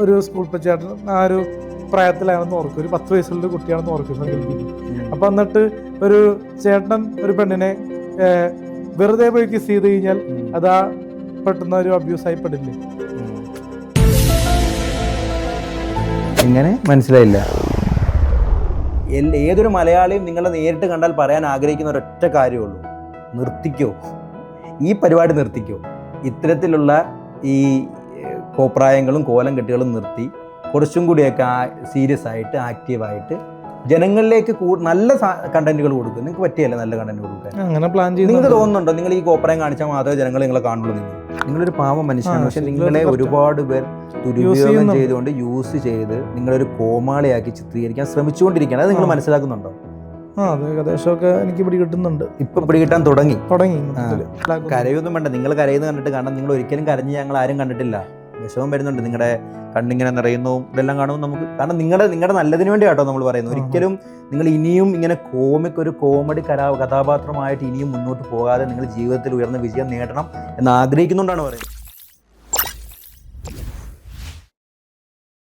ഒരു സ്കൂൾ ചേട്ടൻ ആ ഒരു പ്രായത്തിലാണെന്ന് ഓർക്കും, ഒരു 10 വയസ്സുള്ള ഒരു കുട്ടിയാണെന്ന് ഓർക്കും സങ്കല്പിക്കും. അപ്പൊ എന്നിട്ട് ഒരു ചേട്ടൻ ഒരു പെണ്ണിനെ വെറുതെ പോയി കിസ് ചെയ്ത് കഴിഞ്ഞാൽ അതാ പെട്ടെന്ന് ഒരു അബ്യൂസ് ആയി പെടില്ലേ? എങ്ങനെ മനസ്സിലായില്ല? ഏതൊരു മലയാളിയും നിങ്ങളെ നേരിട്ട് കണ്ടാൽ പറയാൻ ആഗ്രഹിക്കുന്ന ഒരൊറ്റ കാര്യമുള്ളൂ, നിർത്തിക്കോ, ഈ പരിപാടി നിർത്തിക്കോ. ഇത്തരത്തിലുള്ള ഈ കോപ്രായങ്ങളും കോലം കെട്ടുകളും നിർത്തി കുറച്ചും കൂടിയൊക്കെ സീരിയസ് ആയിട്ട് ആക്റ്റീവായിട്ട് ജനങ്ങളിലേക്ക് നല്ല കണ്ടന്റുകൾ കൊടുക്കുക. നിങ്ങൾക്ക് പറ്റിയല്ലേ നല്ല കണ്ടന്റ് കൊടുക്കാൻ? അങ്ങനെ പ്ലാൻ ചെയ്ത് നിങ്ങൾക്ക് തോന്നുന്നുണ്ടോ നിങ്ങൾ ഈ കോപ്രായം കാണിച്ചാൽ മാത്രമേ ജനങ്ങൾ നിങ്ങളെ കാണുള്ളൂ? നിങ്ങളൊരു പാവം മനുഷ്യനാണ്, പക്ഷെ നിങ്ങളെ ഒരുപാട് പേർ ദുരുപയോഗം ചെയ്തുകൊണ്ട് യൂസ് ചെയ്ത് നിങ്ങളൊരു കോമാളിയാക്കി ചിത്രീകരിക്കാൻ ശ്രമിച്ചുകൊണ്ടിരിക്കുകയാണ്. അത് നിങ്ങൾ മനസ്സിലാക്കുന്നുണ്ടോ? ഏകദേശമൊക്കെ എനിക്ക് പിടികിട്ടുന്നുണ്ട്. ഇപ്പൊ പിടികിട്ടാൻ തുടങ്ങി. കരയൊന്നും വേണ്ട, നിങ്ങൾ കരയുന്ന കണ്ടിട്ട്, കാരണം നിങ്ങൾ ഒരിക്കലും കരഞ്ഞ് ഞങ്ങൾ ആരും കണ്ടിട്ടില്ല. വിഷമം വരുന്നുണ്ട്, നിങ്ങളുടെ കണ്ണിങ്ങനെ നിറയുന്നു, ഇതെല്ലാം കാണുമ്പോൾ നമുക്ക്, കാരണം നിങ്ങളുടെ നല്ലതിന് വേണ്ടി കേട്ടോ നമ്മൾ പറയുന്നത്. ഒരിക്കലും നിങ്ങൾ ഇനിയും ഇങ്ങനെ ഒരു കോമഡി കഥാപാത്രമായിട്ട് ഇനിയും മുന്നോട്ട് പോകാതെ നിങ്ങൾ ജീവിതത്തിൽ ഉയർന്ന വിജയം നേടണം എന്ന് ആഗ്രഹിക്കുന്നുകൊണ്ടാണ് പറയുന്നത്.